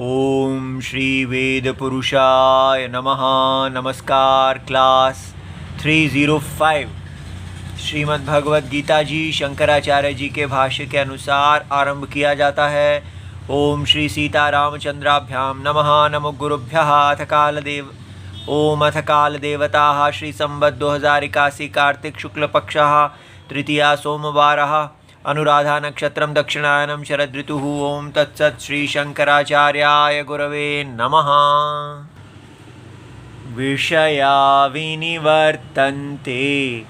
ओम श्री वेद पुरुषाय नमः। नमस्कार क्लास 305। श्रीमद् भगवद गीता जी शंकराचार्य जी के भाष्य के अनुसार आरंभ किया जाता है। ओम श्री सीतारामचंद्राभ्याम नमः। नमो गुरुभ्यः। अथ काल देवता श्री संवत् 2081 कार्तिक शुक्ल पक्षः तृतीया सोमवारः अनुराधा नक्षत्रम दक्षिणायनम शरद ऋतु। ओम तत्सत् श्री शंकराचार्याय गुरवे नमः। विषया विनिवर्तन्ते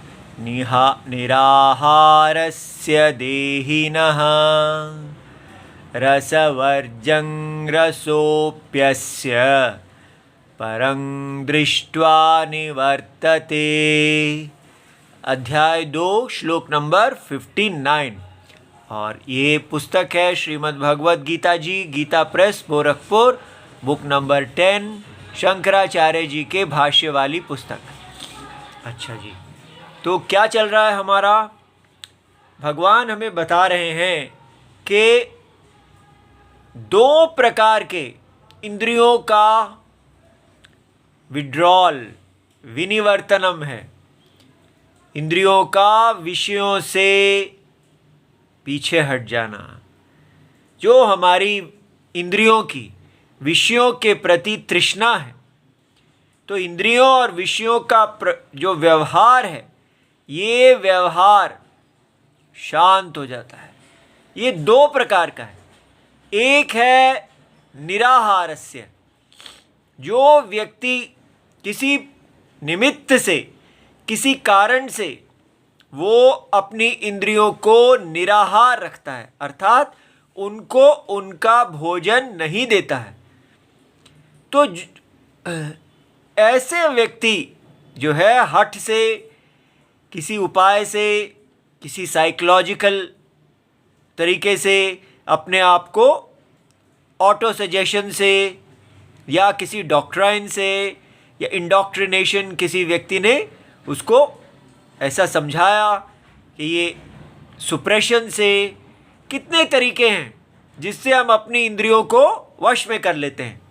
निराहारस्य देहिनः रसवर्जं रसोऽप्यस्य परं दृष्ट्वा निवर्तते। अध्याय 2 श्लोक नंबर 59। और ये पुस्तक है Shrimad Bhagavad Gita ji, Gita press Gorakhpur, book number 10, Shankaracharya ji के भाष्य वाली पुस्तक। अच्छा जी, तो क्या चल रहा है हमारा? भगवान हमें बता रहे हैं कि 2 प्रकार के इंद्रियों का विड्रॉल विनिवर्तनम है। इंद्रियों का विषयों से पीछे हट जाना। जो हमारी इंद्रियों की विषयों के प्रति तृष्णा है, तो इंद्रियों और विषयों का जो व्यवहार है, ये व्यवहार शांत हो जाता है। ये 2 प्रकार का है। एक है निराहारस्य, जो व्यक्ति किसी निमित्त से, किसी कारण से वो अपनी इंद्रियों को निराहार रखता है, अर्थात उनको उनका भोजन नहीं देता है। तो ऐसे व्यक्ति जो है हठ से, किसी उपाय से, किसी साइकोलॉजिकल तरीके से अपने आप को ऑटो सजेशन से या किसी डॉक्ट्राइन से या इंडोक्ट्रिनेशन, किसी व्यक्ति ने उसको ऐसा समझाया कि ये सुप्रेशन से, कितने तरीके हैं जिससे हम अपनी इंद्रियों को वश में कर लेते हैं।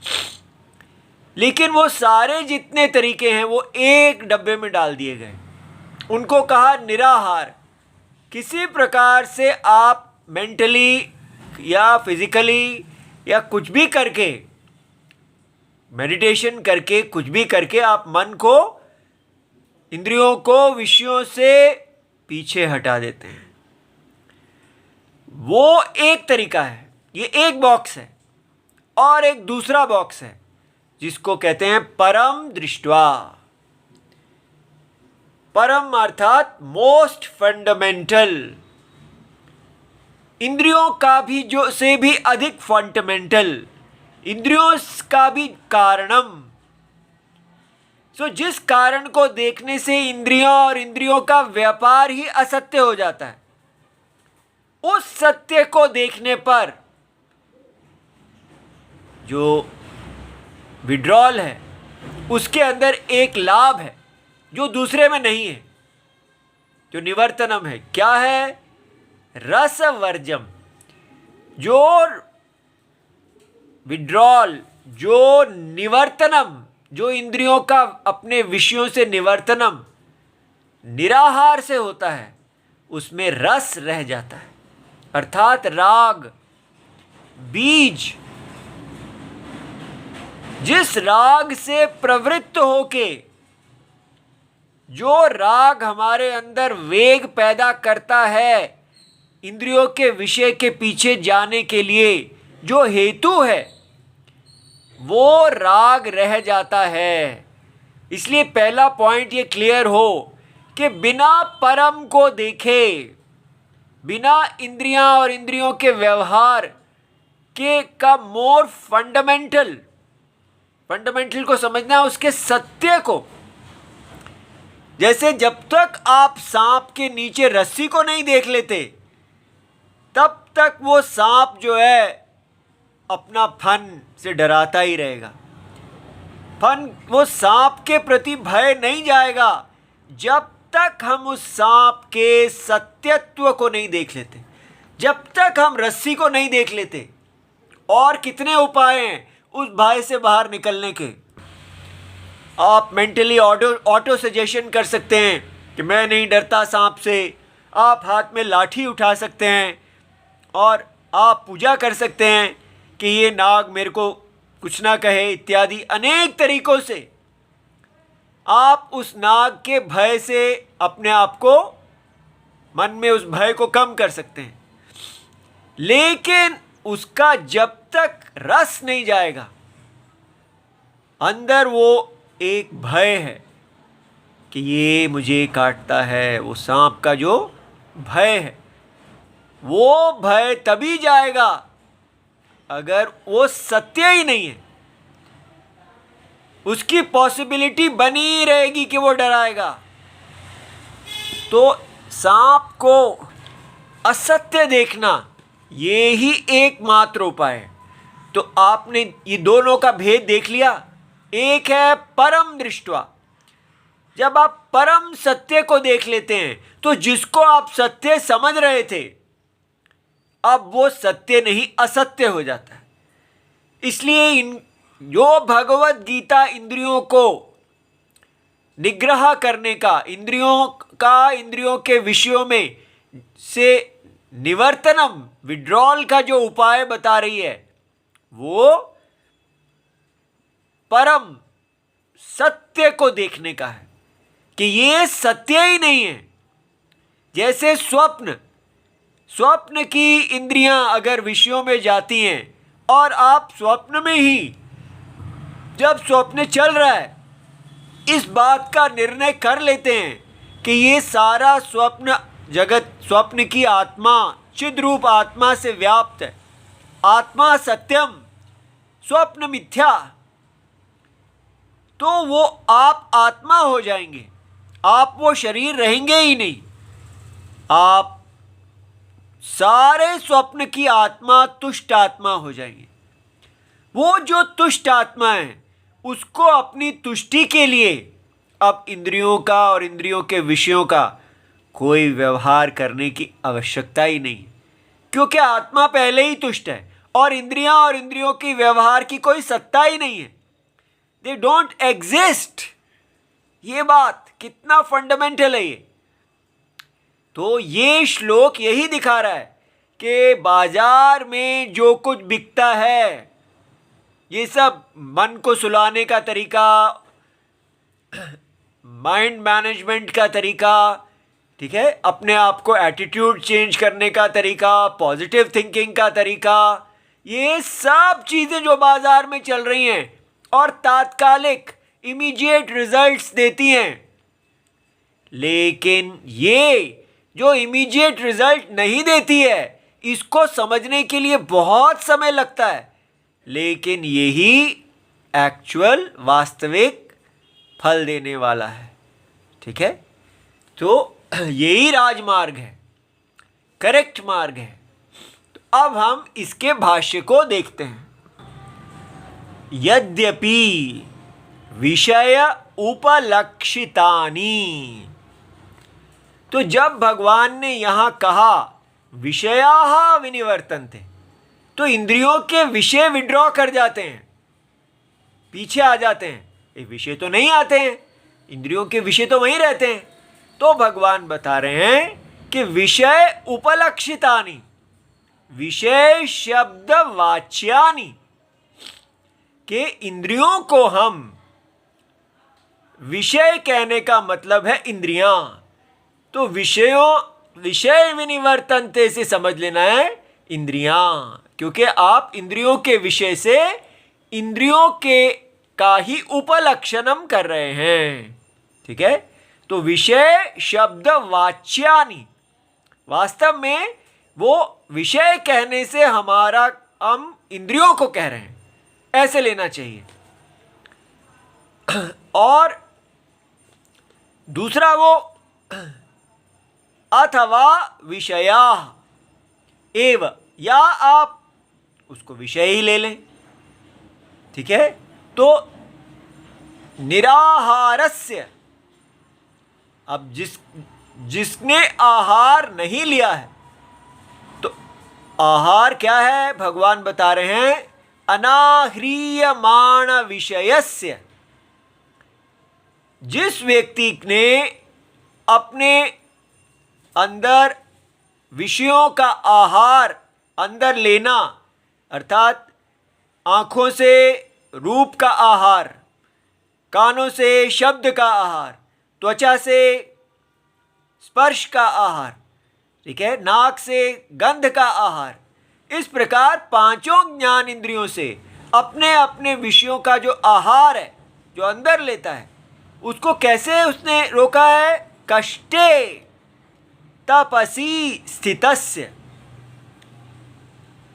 लेकिन वो सारे जितने तरीके हैं वो एक डब्बे में डाल दिए गए। उनको कहा निराहार। किसी प्रकार से आप मेंटली या फिजिकली या कुछ भी करके, मेडिटेशन करके, कुछ भी करके आप मन को, इंद्रियों को विषयों से पीछे हटा देते हैं। वो एक तरीका है, ये एक बॉक्स है। और एक दूसरा बॉक्स है जिसको कहते हैं परम दृष्ट्वा। परम अर्थात मोस्ट फंडामेंटल, इंद्रियों का भी जो से भी अधिक फंडामेंटल, इंद्रियों का भी कारणम। जिस कारण को देखने से इंद्रियों और इंद्रियों का व्यापार ही असत्य हो जाता है, उस सत्य को देखने पर जो विड्रॉल है उसके अंदर एक लाभ है जो दूसरे में नहीं है, जो निवर्तनम है। क्या है? रसवर्जम। जो विड्रॉल, जो निवर्तनम, जो इंद्रियों का अपने विषयों से निवर्तनम निराहार से होता है, उसमें रस रह जाता है, अर्थात राग, बीज। जिस राग से प्रवृत्त होके, जो राग हमारे अंदर वेग पैदा करता है इंद्रियों के विषय के पीछे जाने के लिए, जो हेतु है, वो राग रह जाता है। इसलिए पहला पॉइंट ये क्लियर हो कि बिना परम को देखे, बिना इंद्रियां और इंद्रियों के व्यवहार के का मोर फंडामेंटल को समझना है, उसके सत्य को। जैसे जब तक आप सांप के नीचे रस्सी को नहीं देख लेते, तब तक वो सांप जो है अपना फन से डराता ही रहेगा। वो सांप के प्रति भय नहीं जाएगा जब तक हम उस सांप के सत्यत्व को नहीं देख लेते, जब तक हम रस्सी को नहीं देख लेते। और कितने उपाय हैं उस भय से बाहर निकलने के। आप मेंटली ऑटो सजेशन कर सकते हैं कि मैं नहीं डरता सांप से। आप हाथ में लाठी उठा सकते हैं और आप पूजा कर सकते हैं कि ये नाग मेरे को कुछ ना कहे इत्यादि। अनेक तरीकों से आप उस नाग के भय से अपने आप को, मन में उस भय को कम कर सकते हैं। लेकिन उसका जब तक रस नहीं जाएगा, अंदर वो एक भय है कि ये मुझे काटता है, वो सांप का जो भय है, वो भय तभी जाएगा अगर वो सत्य ही नहीं है। उसकी पॉसिबिलिटी बनी ही रहेगी कि वो डराएगा। तो सांप को असत्य देखना ये ही एकमात्र उपाय है। तो आपने ये दोनों का भेद देख लिया। एक है परम दृष्टवा। जब आप परम सत्य को देख लेते हैं तो जिसको आप सत्य समझ रहे थे, अब वो सत्य नहीं असत्य हो जाता है। इसलिए जो भगवत गीता इंद्रियों को निग्रह करने का, इंद्रियों के विषयों में से निवर्तनम, विड्रॉल का जो उपाय बता रही है, वो परम सत्य को देखने का है कि ये सत्य ही नहीं है। जैसे स्वप्न की इंद्रियां अगर विषयों में जाती हैं और आप स्वप्न में ही, जब स्वप्न चल रहा है, इस बात का निर्णय कर लेते हैं कि ये सारा स्वप्न जगत, स्वप्न की आत्मा चिद्रूप आत्मा से व्याप्त है, आत्मा सत्यम, स्वप्न मिथ्या, तो वो आप आत्मा हो जाएंगे। आप वो शरीर रहेंगे ही नहीं। आप सारे स्वप्न की आत्मा तुष्ट आत्मा हो जाएंगे। वो जो तुष्ट आत्मा है उसको अपनी तुष्टि के लिए अब इंद्रियों का और इंद्रियों के विषयों का कोई व्यवहार करने की आवश्यकता ही नहीं, क्योंकि आत्मा पहले ही तुष्ट है और इंद्रियों की व्यवहार की कोई सत्ता ही नहीं है। They don't exist. ये बात कितना फंडामेंटल है ये। तो ये श्लोक यही दिखा रहा है कि बाजार में जो कुछ बिकता है, ये सब मन को सुलाने का तरीका, माइंड मैनेजमेंट का तरीका, ठीक है, अपने आप को एटीट्यूड चेंज करने का तरीका, पॉजिटिव थिंकिंग का तरीका, ये सब चीज़ें जो बाजार में चल रही हैं और तात्कालिक इमीडिएट रिजल्ट्स देती हैं, लेकिन ये जो इमीडिएट रिजल्ट नहीं देती है, इसको समझने के लिए बहुत समय लगता है। लेकिन यही एक्चुअल वास्तविक फल देने वाला है। ठीक है, तो यही राजमार्ग है, करेक्ट मार्ग है। तो अब हम इसके भाष्य को देखते हैं। यद्यपि विषय उपलक्षितानि, तो जब भगवान ने यहां कहा विषयाः विनिवर्तन्ते, तो इंद्रियों के विषय विड्रॉ कर जाते हैं, पीछे आ जाते हैं। ये विषय तो नहीं आते हैं, इंद्रियों के विषय तो वहीं रहते हैं। तो भगवान बता रहे हैं कि विषय उपलक्षितानि, विषय शब्द वाच्यानि, के इंद्रियों को हम, विषय कहने का मतलब है इंद्रियां, तो विषय विनिवर्तन्ते से समझ लेना है इंद्रियां, क्योंकि आप इंद्रियों के विषय से इंद्रियों के का ही उपलक्षणम कर रहे हैं। ठीक है, तो विषय शब्द वाच्यानि, वास्तव में वो विषय कहने से हम इंद्रियों को कह रहे हैं, ऐसे लेना चाहिए। और दूसरा वो अथवा विषया एव, या आप उसको विषय ही ले लें। ठीक है, तो निराहारस्य, अब जिसने आहार नहीं लिया है, तो आहार क्या है भगवान बता रहे हैं, अनाह्रियमाण विषयस्य, जिस व्यक्ति ने अपने अंदर विषयों का आहार अंदर लेना, अर्थात आँखों से रूप का आहार, कानों से शब्द का आहार, त्वचा से स्पर्श का आहार, ठीक है, नाक से गंध का आहार, इस प्रकार पांचों ज्ञान इंद्रियों से अपने अपने विषयों का जो आहार है, जो अंदर लेता है, उसको कैसे उसने रोका है? कष्टे तपसी स्थितस्य,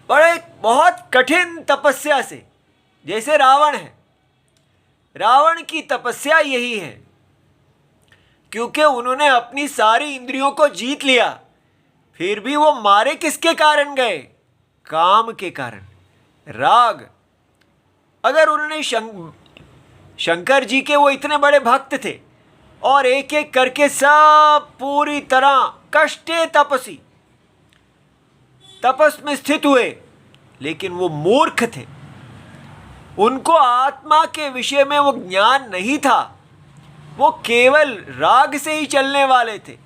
बड़े बहुत कठिन तपस्या से। जैसे रावण है, रावण की तपस्या यही है, क्योंकि उन्होंने अपनी सारी इंद्रियों को जीत लिया, फिर भी वो मारे किसके कारण गए? काम के कारण, राग। अगर उन्होंने शंकर जी के, वो इतने बड़े भक्त थे और एक एक करके सब पूरी तरह कष्टे तपसी, तपस में स्थित हुए, लेकिन वो मूर्ख थे, उनको आत्मा के विषय में वो ज्ञान नहीं था, वो केवल राग से ही चलने वाले थे।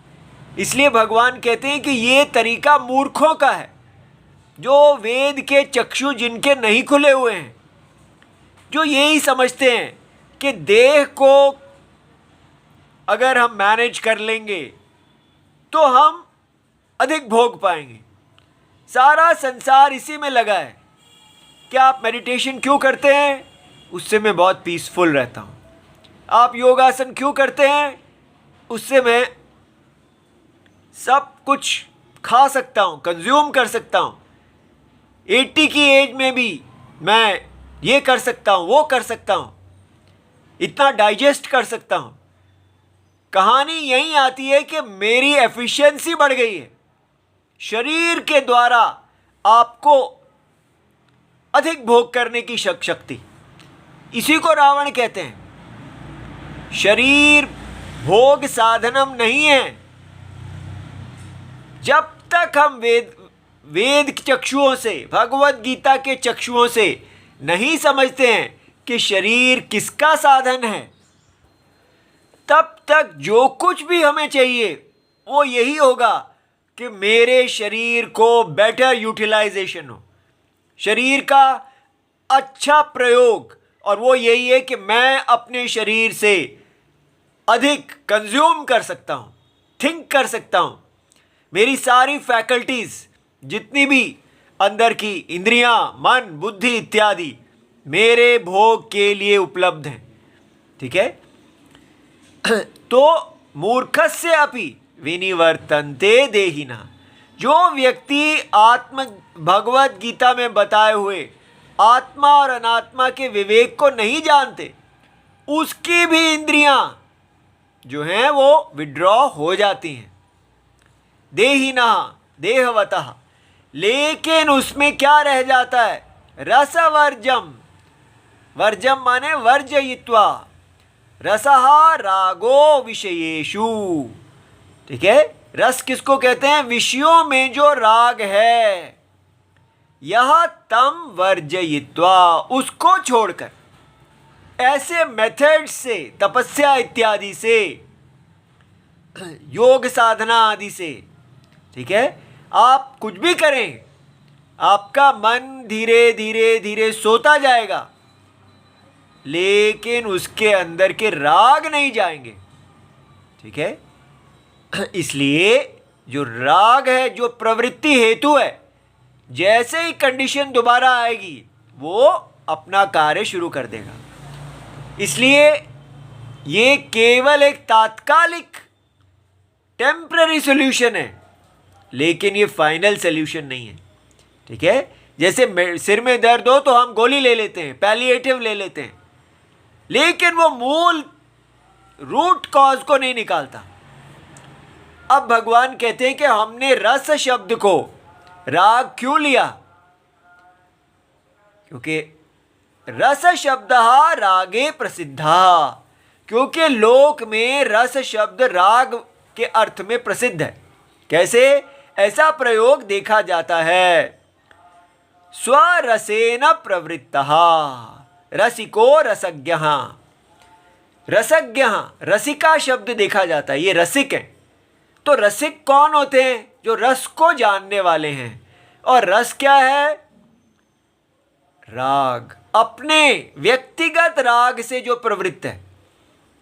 इसलिए भगवान कहते हैं कि ये तरीका मूर्खों का है, जो वेद के चक्षु जिनके नहीं खुले हुए हैं, जो यही समझते हैं कि देह को अगर हम मैनेज कर लेंगे तो हम अधिक भोग पाएंगे। सारा संसार इसी में लगा है कि आप मेडिटेशन क्यों करते हैं? उससे मैं बहुत पीसफुल रहता हूँ। आप योगासन क्यों करते हैं? उससे मैं सब कुछ खा सकता हूँ, कंज्यूम कर सकता हूँ। 80 की एज में भी मैं ये कर सकता हूँ, वो कर सकता हूँ, इतना डाइजेस्ट कर सकता हूँ। कहानी यही आती है कि मेरी एफिशिएंसी बढ़ गई है, शरीर के द्वारा आपको अधिक भोग करने की शक्ति। इसी को रावण कहते हैं। शरीर भोग साधनम नहीं है। जब तक हम वेद चक्षुओं से, भगवत गीता के चक्षुओं से नहीं समझते हैं कि शरीर किसका साधन है, तब तक जो कुछ भी हमें चाहिए वो यही होगा कि मेरे शरीर को बेटर यूटिलाइजेशन हो, शरीर का अच्छा प्रयोग। और वो यही है कि मैं अपने शरीर से अधिक कंज्यूम कर सकता हूँ, थिंक कर सकता हूँ। मेरी सारी फैकल्टीज, जितनी भी अंदर की इंद्रियां, मन, बुद्धि इत्यादि मेरे भोग के लिए उपलब्ध हैं। ठीक है। तो मूर्खस्य अपि विनिवर्तन्ते देहिनः, जो व्यक्ति भगवत गीता में बताए हुए आत्मा और अनात्मा के विवेक को नहीं जानते, उसकी भी इंद्रियां जो हैं वो विड्रॉ हो जाती हैं, देहिनः देहवतः। लेकिन उसमें क्या रह जाता है? रसवर्जम, वर्जम माने वर्जयित्वा, रसः रागो विषयेषु। ठीक है। रस किसको कहते हैं? विषयों में जो राग है, यह तम वर्जयित्वा, उसको छोड़कर। ऐसे मेथड से, तपस्या इत्यादि से, योग साधना आदि से, ठीक है, आप कुछ भी करें, आपका मन धीरे धीरे धीरे सोता जाएगा, लेकिन उसके अंदर के राग नहीं जाएंगे। ठीक है। इसलिए जो राग है, जो प्रवृत्ति हेतु है, जैसे ही कंडीशन दोबारा आएगी वो अपना कार्य शुरू कर देगा। इसलिए ये केवल एक तात्कालिक टेम्पररी सॉल्यूशन है, लेकिन ये फाइनल सॉल्यूशन नहीं है। ठीक है। जैसे सिर में दर्द हो तो हम गोली ले लेते हैं, पैलिएटिव ले लेते हैं, लेकिन वो मूल रूट कॉज को नहीं निकालता। अब भगवान कहते हैं कि हमने रस शब्द को राग क्यों लिया? क्योंकि रस शब्द रागे प्रसिद्धा, क्योंकि लोक में रस शब्द राग के अर्थ में प्रसिद्ध है। कैसे? ऐसा प्रयोग देखा जाता है, स्वरसेन प्रवृत्तः। रसिको रसज्ञः। रसज्ञ, रसिका शब्द देखा जाता है, ये रसिक हैं। तो रसिक कौन होते हैं? जो रस को जानने वाले हैं। और रस क्या है? राग, अपने व्यक्तिगत राग से जो प्रवृत्त है।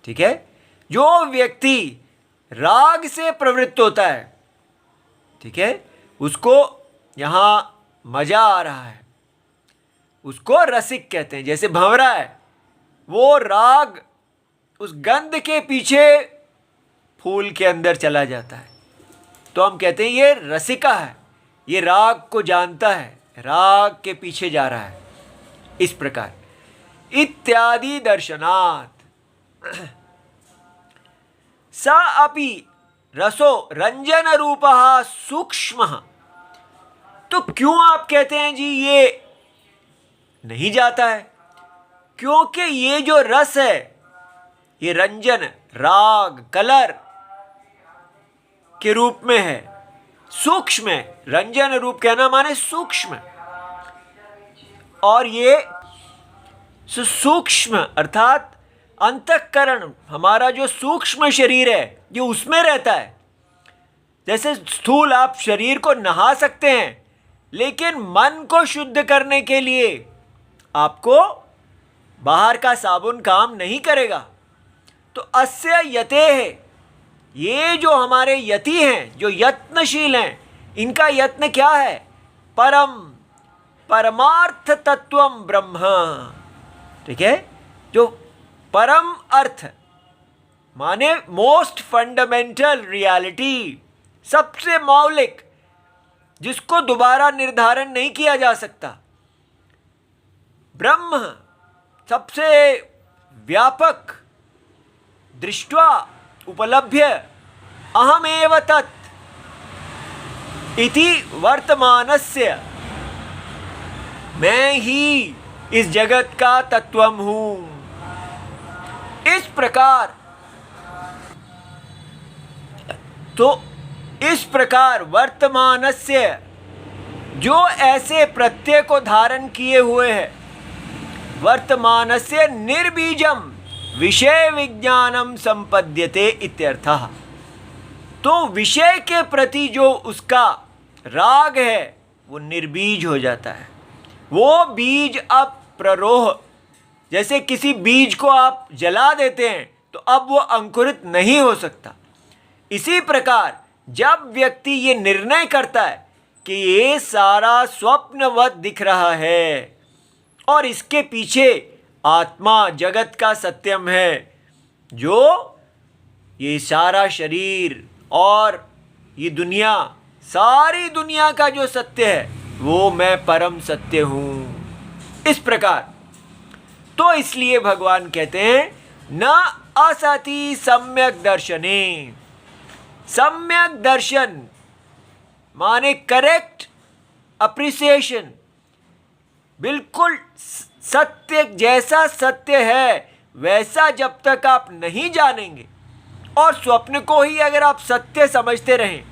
ठीक है, जो व्यक्ति राग से प्रवृत्त होता है, ठीक है, उसको यहां मजा आ रहा है, उसको रसिक कहते हैं। जैसे भंवरा है, वो राग उस गंध के पीछे फूल के अंदर चला जाता है, तो हम कहते हैं ये रसिका है, ये राग को जानता है, राग के पीछे जा रहा है। इस प्रकार इत्यादि दर्शनात् स अपि रसो रंजन रूपः सूक्ष्मः। तो क्यों आप कहते हैं जी ये नहीं जाता है? क्योंकि ये जो रस है, ये रंजन, राग, कलर के रूप में है, सूक्ष्म है। रंजन रूप कहना माने सूक्ष्म, और ये सूक्ष्म अर्थात अंतःकरण, हमारा जो सूक्ष्म शरीर है ये उसमें रहता है। जैसे स्थूल आप शरीर को नहा सकते हैं, लेकिन मन को शुद्ध करने के लिए आपको बाहर का साबुन काम नहीं करेगा। तो अस्य यते है, ये जो हमारे यति हैं, जो यत्नशील हैं, इनका यत्न क्या है? परम, परमार्थ तत्वम ब्रह्म। ठीक है, जो परम अर्थ माने मोस्ट फंडामेंटल रियलिटी, सबसे मौलिक, जिसको दोबारा निर्धारण नहीं किया जा सकता, ब्रह्म, सबसे व्यापक, दृष्ट्वा उपलभ्य अहमेव तत् इति वर्तमानस्य, मैं ही इस जगत का तत्वम हूं। इस प्रकार, तो इस प्रकार वर्तमानस्य, जो ऐसे प्रत्यय को धारण किए हुए है, वर्तमानस्य निर्बीजम विषय विज्ञानम संपद्यते इत्यर्थः। तो विषय के प्रति जो उसका राग है वो निर्बीज हो जाता है। वो बीज अब प्ररोह, जैसे किसी बीज को आप जला देते हैं तो अब वो अंकुरित नहीं हो सकता। इसी प्रकार जब व्यक्ति ये निर्णय करता है कि ये सारा स्वप्नवत दिख रहा है और इसके पीछे आत्मा जगत का सत्यम है, जो ये सारा शरीर और ये दुनिया, सारी दुनिया का जो सत्य है वो मैं परम सत्य हूँ। इस प्रकार, तो इसलिए भगवान कहते हैं न असति सम्यक दर्शने। सम्यक दर्शन माने करेक्ट अप्रिसिएशन, बिल्कुल सत्य, जैसा सत्य है वैसा जब तक आप नहीं जानेंगे, और स्वप्न को ही अगर आप सत्य समझते रहें,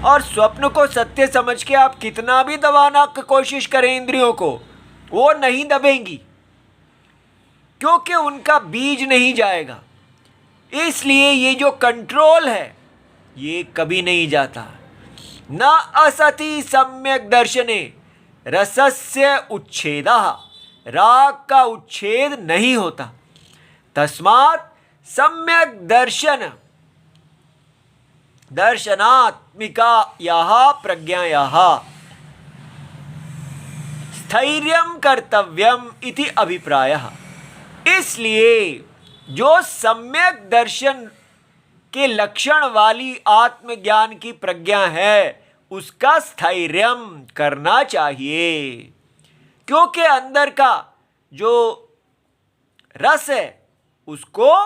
और स्वप्न को सत्य समझ के आप कितना भी दबाना की कोशिश करें इंद्रियों को, वो नहीं दबेंगी, क्योंकि उनका बीज नहीं जाएगा। इसलिए ये जो कंट्रोल है ये कभी नहीं जाता। न असति सम्यक दर्शने रसस्य उच्छेदः, राग का उच्छेद नहीं होता। तस्मात् सम्यक दर्शन दर्शनात्मिकायाः प्रज्ञायाः स्थैर्यं कर्तव्यम इति अभिप्रायः। इसलिए जो सम्यक दर्शन के लक्षण वाली आत्मज्ञान की प्रज्ञा है उसका स्थैर्यम करना चाहिए, क्योंकि अंदर का जो रस है उसको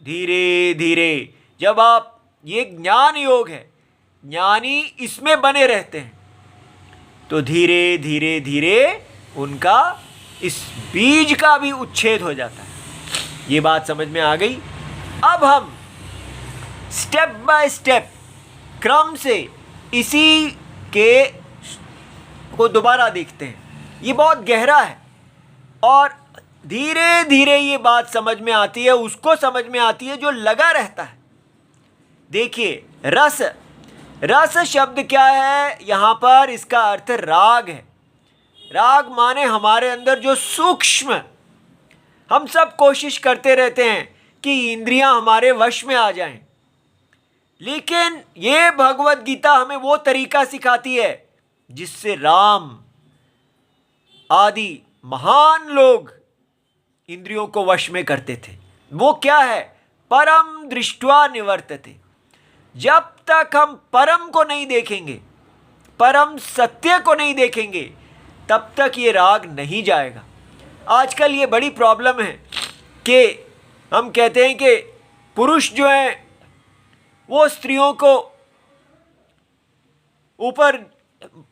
धीरे धीरे, जब आप, ये ज्ञान योग है, ज्ञानी इसमें बने रहते हैं, तो धीरे धीरे धीरे उनका इस बीज का भी उच्छेद हो जाता है। ये बात समझ में आ गई। अब हम स्टेप बाय स्टेप क्रम से इसी के को दोबारा देखते हैं। ये बहुत गहरा है और धीरे धीरे ये बात समझ में आती है, उसको समझ में आती है जो लगा रहता है। देखिए, रस, रस शब्द क्या है यहाँ पर? इसका अर्थ राग है। राग माने हमारे अंदर जो सूक्ष्म, हम सब कोशिश करते रहते हैं कि इंद्रियां हमारे वश में आ जाएं, लेकिन ये भगवत गीता हमें वो तरीका सिखाती है जिससे राम आदि महान लोग इंद्रियों को वश में करते थे। वो क्या है? परम दृष्ट्वा निवर्तते। जब तक हम परम को नहीं देखेंगे, परम सत्य को नहीं देखेंगे, तब तक ये राग नहीं जाएगा। आजकल ये बड़ी प्रॉब्लम है कि हम कहते हैं कि पुरुष जो हैं वो स्त्रियों को ऊपर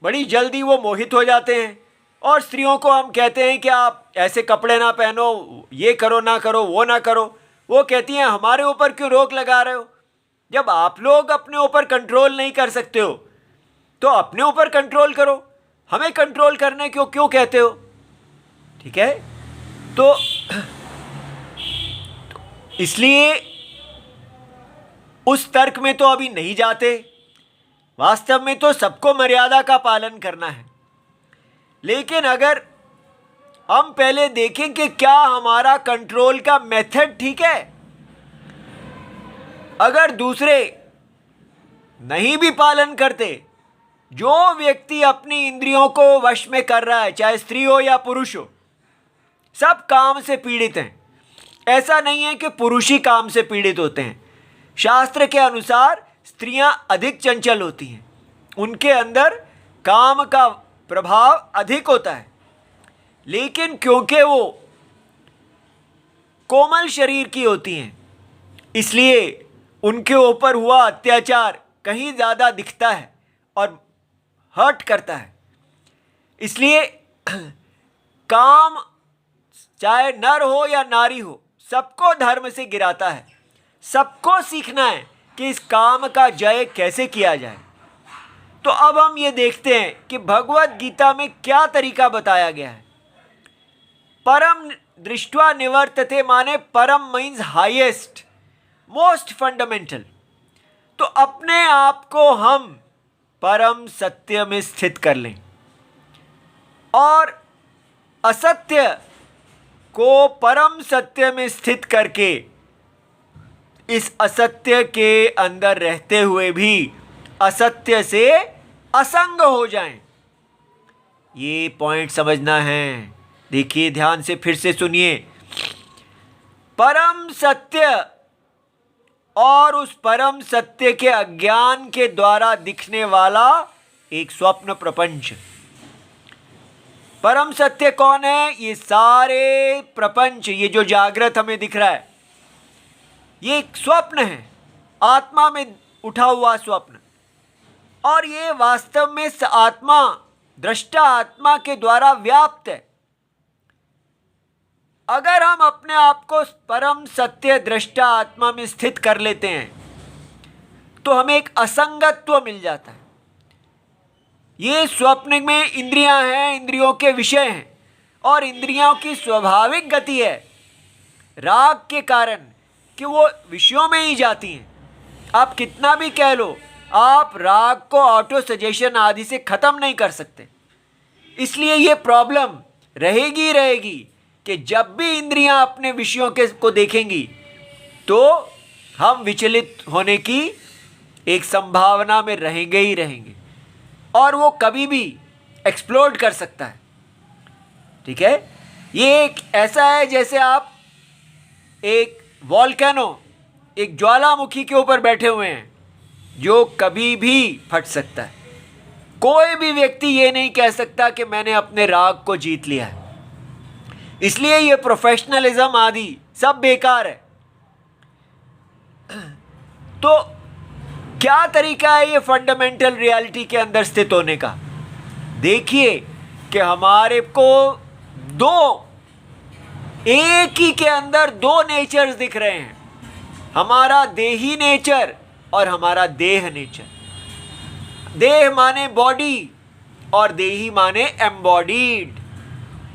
बड़ी जल्दी वो मोहित हो जाते हैं, और स्त्रियों को हम कहते हैं कि आप ऐसे कपड़े ना पहनो, ये करो ना करो, वो ना करो। वो कहती हैं हमारे ऊपर क्यों रोक लगा रहे हो? जब आप लोग अपने ऊपर कंट्रोल नहीं कर सकते हो तो अपने ऊपर कंट्रोल करो, हमें कंट्रोल करने क्यों कहते हो? ठीक है, तो इसलिए उस तर्क में तो अभी नहीं जाते। वास्तव में तो सबको मर्यादा का पालन करना है, लेकिन अगर हम पहले देखें कि क्या हमारा कंट्रोल का मेथड ठीक है। अगर दूसरे नहीं भी पालन करते, जो व्यक्ति अपनी इंद्रियों को वश में कर रहा है, चाहे स्त्री हो या पुरुष हो, सब काम से पीड़ित हैं। ऐसा नहीं है कि पुरुष ही काम से पीड़ित होते हैं। शास्त्र के अनुसार स्त्रियां अधिक चंचल होती हैं, उनके अंदर काम का प्रभाव अधिक होता है, लेकिन क्योंकि वो कोमल शरीर की होती हैं, इसलिए उनके ऊपर हुआ अत्याचार कहीं ज़्यादा दिखता है और हर्ट करता है। इसलिए काम चाहे नर हो या नारी हो, सबको धर्म से गिराता है। सबको सीखना है कि इस काम का जय कैसे किया जाए। तो अब हम ये देखते हैं कि भगवत गीता में क्या तरीका बताया गया है। परम दृष्ट्वा निवर्तते माने परम मीन्स हाईएस्ट, मोस्ट फंडामेंटल। तो अपने आप को हम परम सत्य में स्थित कर लें और असत्य को परम सत्य में स्थित करके इस असत्य के अंदर रहते हुए भी असत्य से असंग हो जाएं। ये पॉइंट समझना है। देखिए, ध्यान से फिर से सुनिए। परम सत्य और उस परम सत्य के अज्ञान के द्वारा दिखने वाला एक स्वप्न प्रपंच। परम सत्य कौन है? ये सारे प्रपंच, ये जो जागृत हमें दिख रहा है, ये एक स्वप्न है, आत्मा में उठा हुआ स्वप्न। और ये वास्तव में आत्मा, दृष्टा आत्मा के द्वारा व्याप्त है। अगर हम अपने आप को परम सत्य दृष्टा आत्मा में स्थित कर लेते हैं तो हमें एक असंगत्व मिल जाता है। ये स्वप्न में इंद्रियां हैं, इंद्रियों के विषय हैं, और इंद्रियों की स्वाभाविक गति है राग के कारण कि वो विषयों में ही जाती हैं। आप कितना भी कह लो, आप राग को ऑटो सजेशन आदि से ख़त्म नहीं कर सकते। इसलिए ये प्रॉब्लम रहेगी रहेगी कि जब भी इंद्रियां अपने विषयों को देखेंगी तो हम विचलित होने की एक संभावना में रहेंगे ही रहेंगे, और वो कभी भी एक्सप्लोड कर सकता है। ठीक है, ये एक ऐसा है जैसे आप एक वॉल्केनो, एक ज्वालामुखी के ऊपर बैठे हुए हैं जो कभी भी फट सकता है। कोई भी व्यक्ति ये नहीं कह सकता कि मैंने अपने राग को जीत लिया है। इसलिए ये प्रोफेशनलिज्म आदि सब बेकार है। तो क्या तरीका है ये फंडामेंटल रियलिटी के अंदर स्थित होने का? देखिए कि हमारे को एक ही के अंदर दो नेचर्स दिख रहे हैं, हमारा देही नेचर और हमारा देह नेचर। देह माने बॉडी, और देही माने एम्बॉडीड,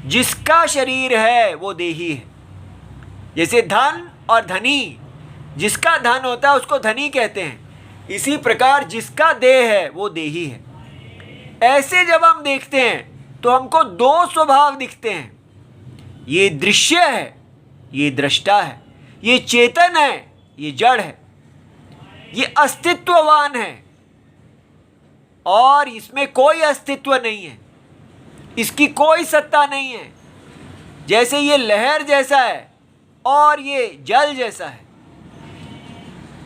जिसका शरीर है वो देही है। जैसे धन और धनी, जिसका धन होता है उसको धनी कहते हैं, इसी प्रकार जिसका देह है वो देही है। ऐसे जब हम देखते हैं तो हमको दो स्वभाव दिखते हैं, ये दृश्य है, ये दृष्टा है, ये चेतन है, ये जड़ है, ये अस्तित्ववान है और इसमें कोई अस्तित्व नहीं है, इसकी कोई सत्ता नहीं है। जैसे ये लहर जैसा है और ये जल जैसा है।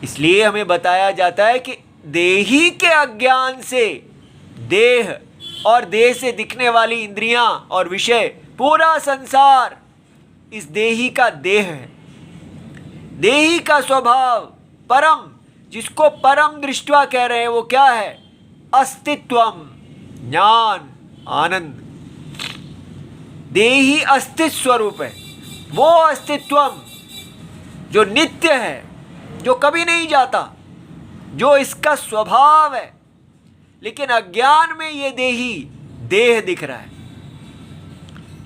इसलिए हमें बताया जाता है कि देही के अज्ञान से देह और देह से दिखने वाली इंद्रियां और विषय, पूरा संसार इस देही का देह है। देही का स्वभाव परम, जिसको परम दृष्टवा कह रहे हैं, वो क्या है? अस्तित्वम, ज्ञान, आनंद। देही अस्तित्व स्वरूप है, वो अस्तित्वम जो नित्य है, जो कभी नहीं जाता, जो इसका स्वभाव है। लेकिन अज्ञान में ये देही देह दिख रहा है।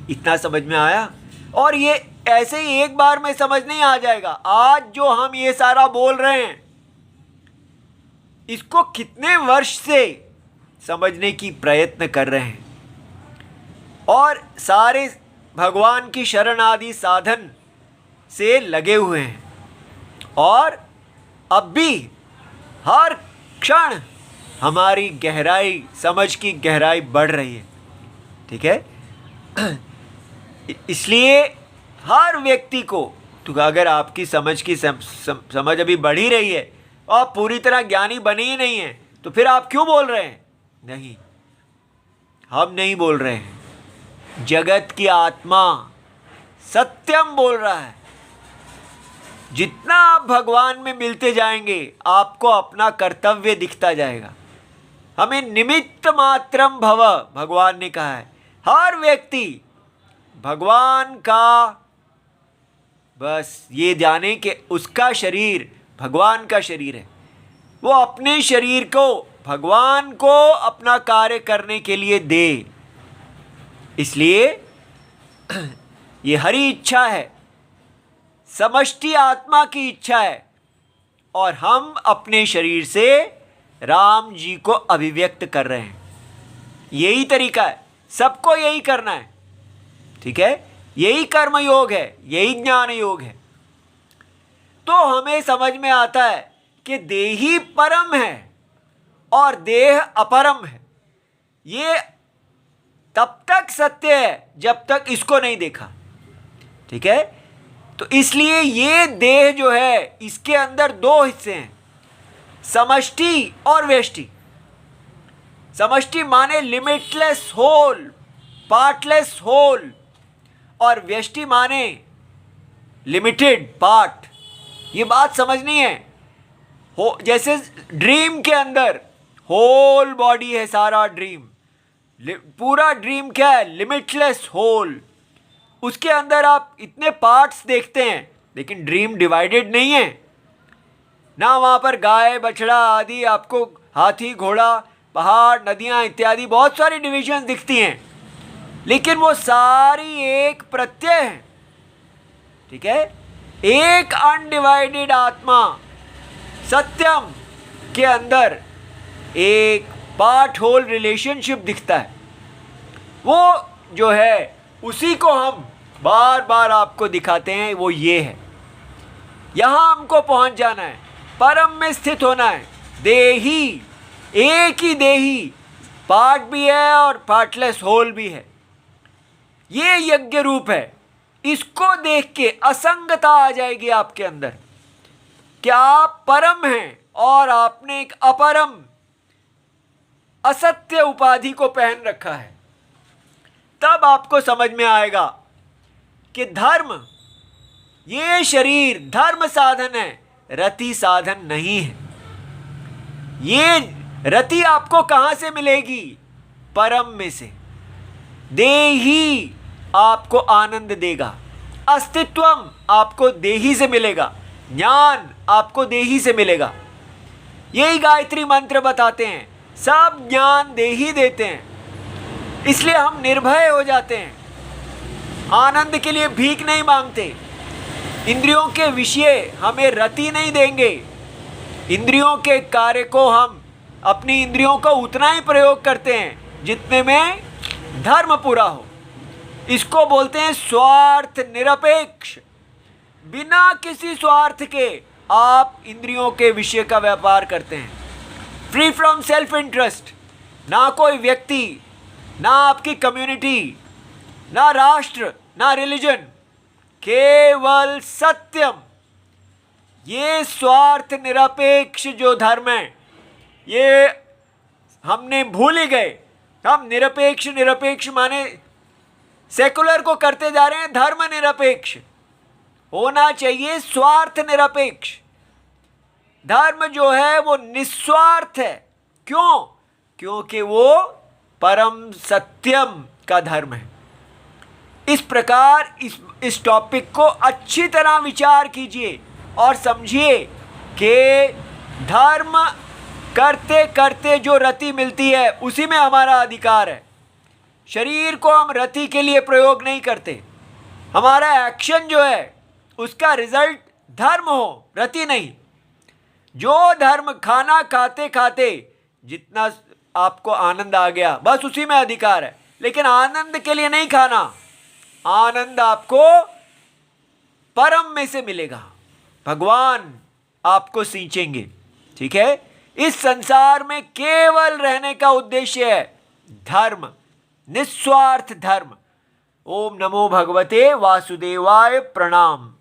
इतना समझ में आया? और ये ऐसे ही एक बार में समझ नहीं आ जाएगा। आज जो हम ये सारा बोल रहे हैं, इसको कितने वर्ष से समझने की प्रयत्न कर रहे हैं और सारे भगवान की शरण आदि साधन से लगे हुए हैं, और अब भी हर क्षण हमारी गहराई, समझ की गहराई बढ़ रही है। ठीक है? इसलिए हर व्यक्ति को, तो अगर आपकी समझ की समझ अभी बढ़ ही रही है और आप पूरी तरह ज्ञानी बने ही नहीं है, तो फिर आप क्यों बोल रहे हैं? नहीं, हम नहीं बोल रहे हैं, जगत की आत्मा सत्यम बोल रहा है। जितना आप भगवान में मिलते जाएंगे, आपको अपना कर्तव्य दिखता जाएगा। हमें निमित्त मात्रम भव, भगवान ने कहा है। हर व्यक्ति भगवान का बस ये जाने कि उसका शरीर भगवान का शरीर है। वो अपने शरीर को भगवान को अपना कार्य करने के लिए दे। इसलिए ये हरि इच्छा है, समष्टि आत्मा की इच्छा है, और हम अपने शरीर से राम जी को अभिव्यक्त कर रहे हैं। यही तरीका है, सबको यही करना है। ठीक है? यही कर्म योग है, यही ज्ञान योग है। तो हमें समझ में आता है कि देही परम है और देह अपरम है। ये तब तक सत्य है जब तक इसको नहीं देखा। ठीक है? तो इसलिए ये देह जो है, इसके अंदर दो हिस्से हैं, समष्टि और व्यष्टि। समष्टि माने लिमिटलेस होल, पार्टलेस होल, और व्यष्टि माने लिमिटेड पार्ट। ये बात समझनी है। हो जैसे ड्रीम के अंदर होल बॉडी है, सारा ड्रीम, पूरा ड्रीम क्या है? Limitless hole. उसके अंदर आप इतने पार्ट्स देखते हैं, लेकिन ड्रीम डिवाइडेड नहीं है ना। वहाँ पर गाय, बछड़ा आदि, आपको हाथी, घोड़ा, पहाड़, नदियाँ इत्यादि बहुत सारी डिविजन्स दिखती हैं, लेकिन वो सारी एक प्रत्यय है। ठीक है? एक अनडिवाइडेड आत्मा सत्यम के अंदर एक पार्ट होल रिलेशनशिप दिखता है। वो जो है उसी को हम बार बार आपको दिखाते हैं। वो ये है, यहाँ हमको पहुँच जाना है, परम में स्थित होना है। देही, एक ही देही, पार्ट भी है और पार्टलेस होल भी है। ये यज्ञ रूप है। इसको देख के असंगता आ जाएगी आपके अंदर कि आप परम हैं और आपने एक अपरम असत्य उपाधि को पहन रखा है। तब आपको समझ में आएगा कि धर्म, ये शरीर धर्म साधन है, रति साधन नहीं है। ये रति आपको कहाँ से मिलेगी? परम में से। देही आपको आनंद देगा, अस्तित्वम आपको देही से मिलेगा, ज्ञान आपको देही से मिलेगा। यही गायत्री मंत्र बताते हैं। सब ज्ञान देही देते हैं इसलिए हम निर्भय हो जाते हैं, आनंद के लिए भीख नहीं मांगते, इंद्रियों के विषय हमें रति नहीं देंगे, इंद्रियों के कार्य को हम अपनी इंद्रियों का उतना ही प्रयोग करते हैं जितने में धर्म पूरा हो। इसको बोलते हैं स्वार्थ निरपेक्ष। बिना किसी स्वार्थ के आप इंद्रियों के विषय का व्यापार करते हैं, फ्री फ्रॉम सेल्फ इंटरेस्ट। ना कोई व्यक्ति, ना आपकी कम्युनिटी, ना राष्ट्र, ना रिलीजन, केवल सत्यम। ये स्वार्थ निरपेक्ष जो धर्म है, ये हमने भूल ही गए। हम निरपेक्ष निरपेक्ष माने सेकुलर को करते जा रहे हैं। धर्म निरपेक्ष होना चाहिए, स्वार्थ निरपेक्ष। धर्म जो है वो निस्वार्थ है। क्यों? क्योंकि वो परम सत्यम का धर्म है। इस प्रकार इस टॉपिक को अच्छी तरह विचार कीजिए और समझिए कि धर्म करते करते जो रति मिलती है उसी में हमारा अधिकार है। शरीर को हम रति के लिए प्रयोग नहीं करते। हमारा एक्शन जो है उसका रिजल्ट धर्म हो, रति नहीं। जो धर्म खाना खाते खाते जितना आपको आनंद आ गया बस उसी में अधिकार है, लेकिन आनंद के लिए नहीं खाना। आनंद आपको परम में से मिलेगा, भगवान आपको सींचेंगे। ठीक है, इस संसार में केवल रहने का उद्देश्य है धर्म, निस्वार्थ धर्म। ओम नमो भगवते वासुदेवाय। प्रणाम।